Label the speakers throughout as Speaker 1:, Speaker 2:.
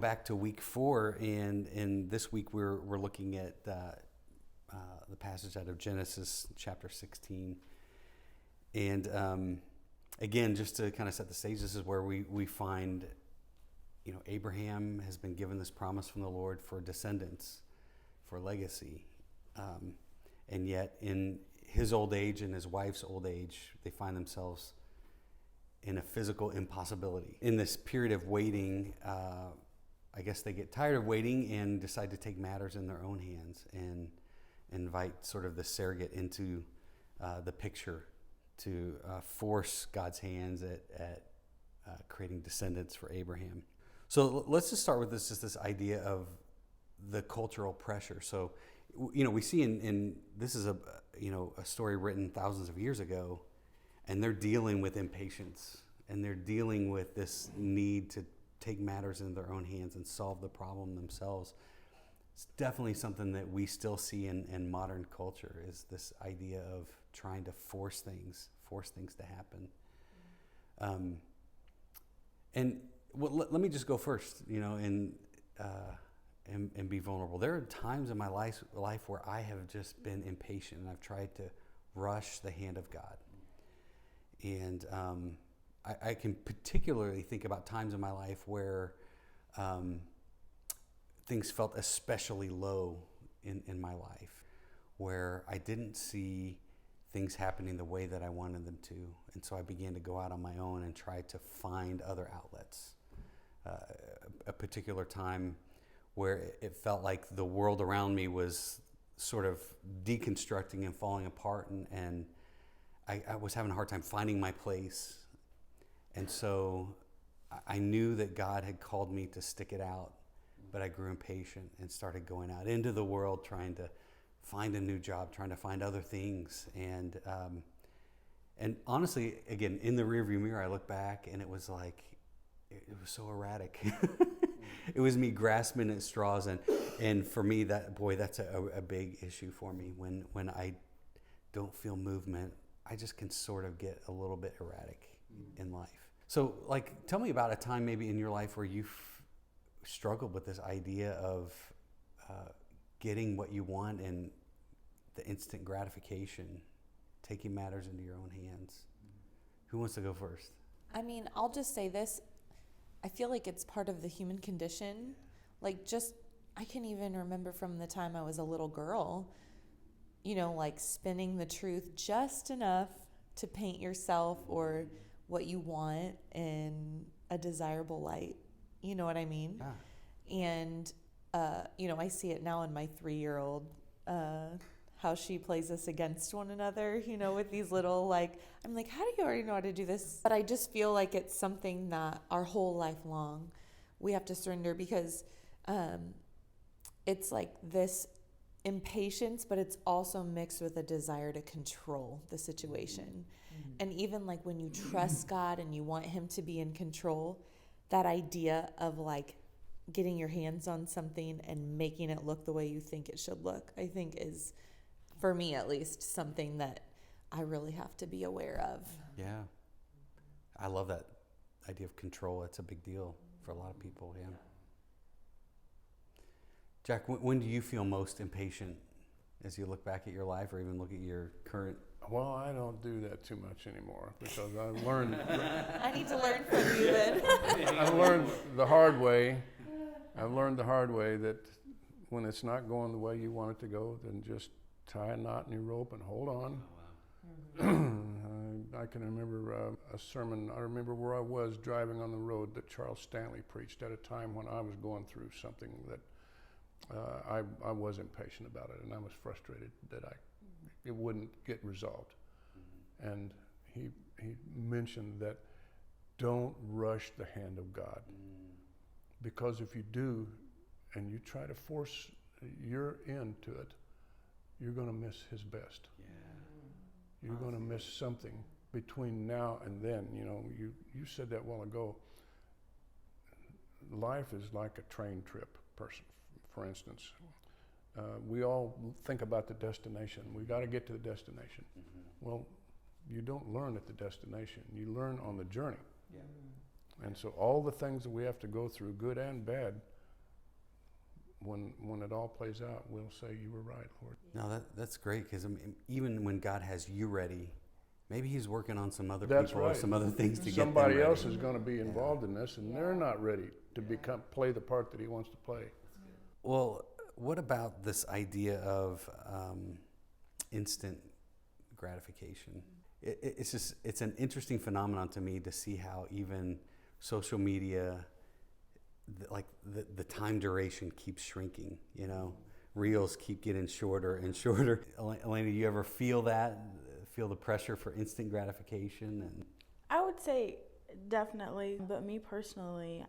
Speaker 1: back to week 4, and this week we're looking at the passage out of Genesis chapter 16. And again, just to kind of set the stage, this is where we find, Abraham has been given this promise from the Lord for descendants, for legacy. And yet in his old age and his wife's old age, they find themselves in a physical impossibility. In this period of waiting, I guess they get tired of waiting and decide to take matters in their own hands and invite sort of the surrogate into the picture to force God's hands at creating descendants for Abraham. So let's just start with this idea of the cultural pressure. So, we see in this is a story written thousands of years ago, and they're dealing with impatience, and they're dealing with this need to take matters into their own hands and solve the problem themselves. It's definitely something that we still see in modern culture, is this idea of trying to force things to happen. Let me just go first, and be vulnerable. There are times in my life where I have just been impatient, and I've tried to rush the hand of God. And I can particularly think about times in my life where things felt especially low in my life, where I didn't see things happening the way that I wanted them to. And so I began to go out on my own and try to find other outlets. A particular time where it felt like the world around me was sort of deconstructing and falling apart, and I was having a hard time finding my place. And so I knew that God had called me to stick it out, but I grew impatient and started going out into the world, trying to find a new job, trying to find other things. And honestly, again, in the rearview mirror, I look back and it was like, it was so erratic. It was me grasping at straws, and for me, that's a big issue for me. When I don't feel movement, I just can sort of get a little bit erratic in life. So, tell me about a time maybe in your life where you've struggled with this idea of getting what you want and the instant gratification, taking matters into your own hands. Who wants to go first?
Speaker 2: I mean, I'll just say this. I feel like it's part of the human condition. I can even remember from the time I was a little girl, spinning the truth just enough to paint yourself or what you want in a desirable light. You know what I mean?
Speaker 1: Yeah.
Speaker 2: And, I see it now in my 3-year-old, how she plays us against one another, with these little, I'm like, how do you already know how to do this? But I just feel like it's something that our whole life long we have to surrender, because it's like this impatience, but it's also mixed with a desire to control the situation. Mm-hmm. And even when you trust God and you want him to be in control, that idea of getting your hands on something and making it look the way you think it should look, I think is, for me at least, something that I really have to be aware of.
Speaker 1: Yeah. I love that idea of control. It's a big deal for a lot of people, yeah. Jack, when do you feel most impatient as you look back at your life or even look at your current?
Speaker 3: Well, I don't do that too much anymore, because I learned...
Speaker 2: I need to learn from you then.
Speaker 3: I've learned the hard way that when it's not going the way you want it to go, then just tie a knot in your rope and hold on. Oh, wow. I can remember a sermon. I remember where I was driving on the road that Charles Stanley preached at a time when I was going through something that I was impatient about it, and I was frustrated that it wouldn't get resolved. Mm-hmm. And he mentioned that don't rush the hand of God. Because if you do, and you try to force your end to it, you're going to miss his best. Yeah. You're going to miss something between now and then. You said that a while ago. Life is like a train trip, for instance. We all think about the destination. We got to get to the destination. Mm-hmm. Well, you don't learn at the destination. You learn on the journey. Yeah. And so all the things that we have to go through, good and bad, when it all plays out, we'll say, you were right, Lord.
Speaker 1: No, that's great, because I mean, even when God has you ready, maybe He's working on some other
Speaker 3: That's
Speaker 1: people or
Speaker 3: right.
Speaker 1: some other things to get
Speaker 3: Somebody
Speaker 1: them ready.
Speaker 3: else is going to be involved in this, and they're not ready to play the part that He wants to play.
Speaker 1: Well, what about this idea of instant gratification? It's an interesting phenomenon to me to see how even social media, the time duration keeps shrinking. You know, reels keep getting shorter and shorter. Elena, do you ever feel that? Feel the pressure for instant gratification? And
Speaker 4: I would say definitely, but me personally,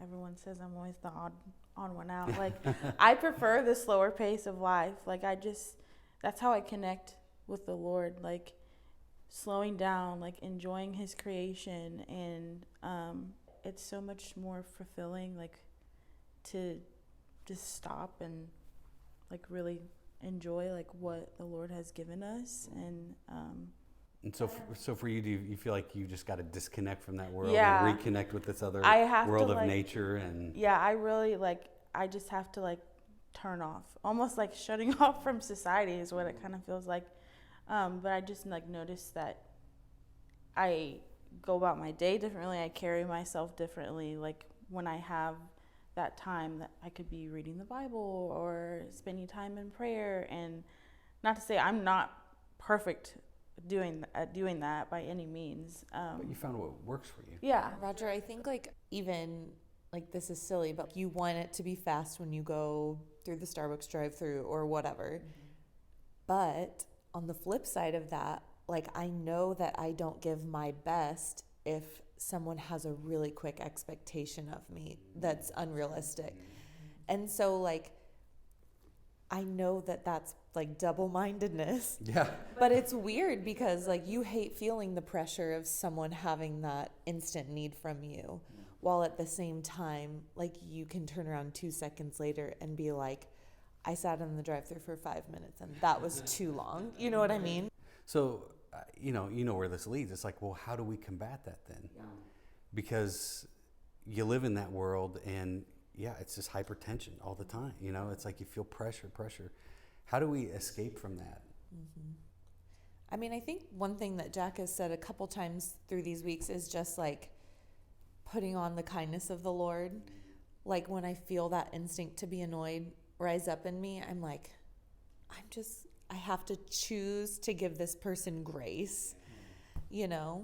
Speaker 4: everyone says I'm always the odd one out. Like, I prefer the slower pace of life. Like, that's how I connect with the Lord. Like, slowing down, like enjoying His creation, and it's so much more fulfilling. Like, to just stop and like really enjoy like what the Lord has given us, and
Speaker 1: so for you, do you feel like you just got to disconnect from that world
Speaker 4: Yeah.
Speaker 1: and reconnect with this other
Speaker 4: I have
Speaker 1: world
Speaker 4: to,
Speaker 1: of
Speaker 4: like,
Speaker 1: nature? And
Speaker 4: yeah, I just have to like turn off, almost like shutting off from society is what it kind of feels like. But I just like noticed that I go about my day differently. I carry myself differently. Like, when I have that time that I could be reading the Bible or spending time in prayer, and not to say I'm not perfect doing that by any means.
Speaker 1: but you found what works for you.
Speaker 4: Yeah.
Speaker 2: Roger, I think like even like this is silly, but you want it to be fast when you go through the Starbucks drive-through or whatever. But on the flip side of that, like, I know that I don't give my best if someone has a really quick expectation of me that's unrealistic. And so like, I know that that's like double-mindedness.
Speaker 1: Yeah.
Speaker 2: But it's weird because like you hate feeling the pressure of someone having that instant need from you, while at the same time, like, you can turn around 2 seconds later and be like, I sat in the drive-thru for 5 minutes and that was too long. You know what I mean?
Speaker 1: So, you know where this leads. It's like, well, how do we combat that then? Yeah. Because you live in that world, and yeah, it's just hypertension all the time. You know, it's like you feel pressure. How do we escape from that?
Speaker 2: Mm-hmm. I mean, I think one thing that Jack has said a couple times through these weeks is just like putting on the kindness of the Lord. Like, when I feel that instinct to be annoyed rise up in me, I'm like, I have to choose to give this person grace, you know?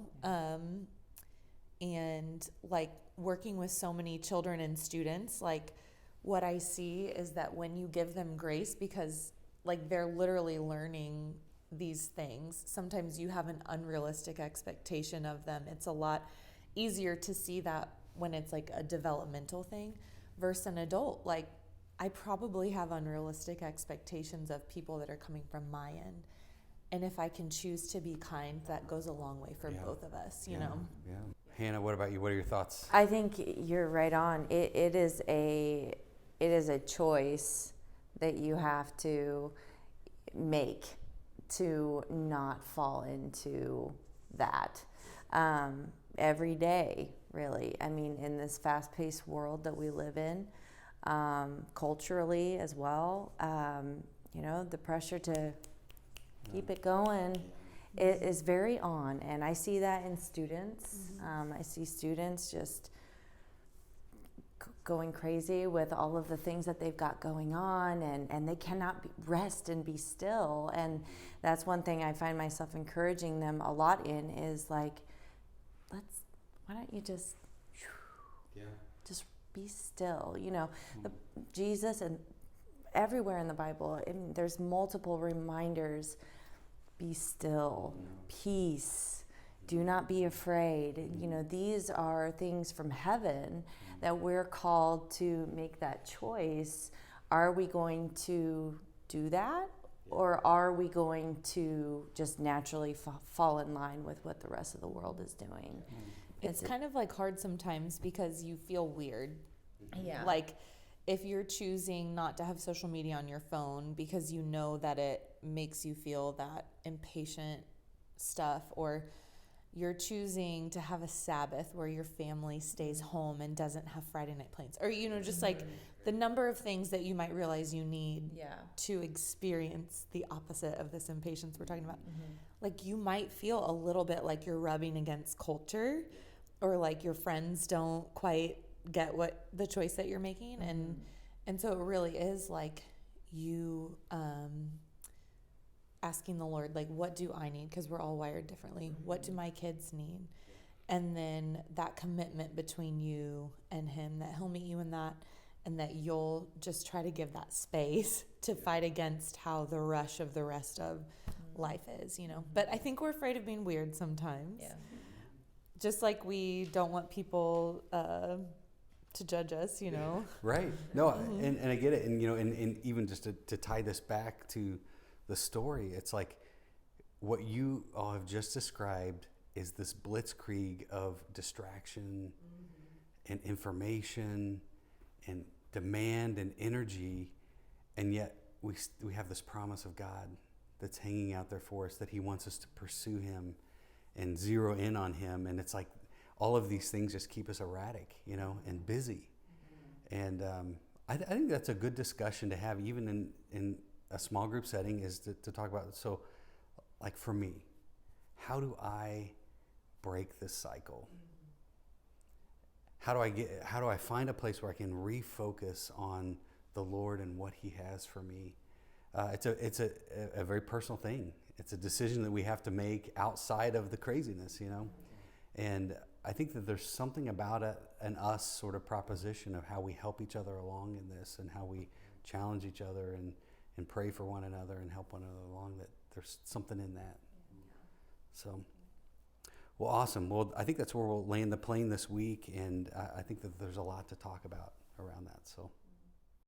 Speaker 2: And like working with so many children and students, like what I see is that when you give them grace, because like they're literally learning these things, sometimes you have an unrealistic expectation of them. It's a lot easier to see that when it's like a developmental thing versus an adult. Like, I probably have unrealistic expectations of people that are coming from my end. And if I can choose to be kind, that goes a long way for both of us, you know?
Speaker 1: Yeah. Hannah, what about you? What are your thoughts?
Speaker 5: I think you're right on. It is a choice that you have to make to not fall into that every day, really. I mean, in this fast-paced world that we live in, culturally as well, you know, the pressure to keep it going. It is very on, and I see that in students. I see students just going crazy with all of the things that they've got going on, and they cannot rest and be still. And that's one thing I find myself encouraging them a lot in is like, why don't you just be still? You know, Jesus and everywhere in the Bible, I mean, there's multiple reminders. Be still, peace, do not be afraid. You know, these are things from heaven that we're called to make that choice. Are we going to do that? Or are we going to just naturally fall in line with what the rest of the world is doing?
Speaker 2: It's kind of like hard sometimes because you feel weird.
Speaker 5: Yeah.
Speaker 2: Like, if you're choosing not to have social media on your phone because you know that it makes you feel that impatient stuff, or You're choosing to have a Sabbath where your family stays home and doesn't have Friday night plans. Or, you know, just like the number of things that you might realize you need
Speaker 5: Yeah.
Speaker 2: to experience the opposite of this impatience we're talking about.
Speaker 5: Mm-hmm.
Speaker 2: Like you might feel a little bit like you're rubbing against culture, or like your friends don't quite get what the choice that you're making. And so it really is like you asking the Lord, like, what do I need? Because we're all wired differently. What do my kids need? And then that commitment between you and him, that he'll meet you in that, and that you'll just try to give that space to fight against how the rush of the rest of life is, you know. But I think we're afraid of being weird sometimes.
Speaker 5: Yeah.
Speaker 2: Just like we don't want people to judge us, you know.
Speaker 1: Right. No, and I get it. And, you know, and even just to tie this back to the story, it's like what you all have just described is this blitzkrieg of distraction and information and demand and energy, and yet we have this promise of God that's hanging out there for us, that he wants us to pursue him and zero in on him. And it's like all of these things just keep us erratic, you know, and busy. And I think that's a good discussion to have, even in a small group setting, is to talk about. So, like for me, how do I break this cycle? How do I find a place where I can refocus on the Lord and what he has for me? It's a very personal thing. It's a decision that we have to make outside of the craziness, you know? And I think that there's something about an us sort of proposition of how we help each other along in this, and how we challenge each other and pray for one another and help one another along, that there's something in that. So, well, awesome. Well, I think that's where we'll land the plane this week, and I think that there's a lot to talk about around that. So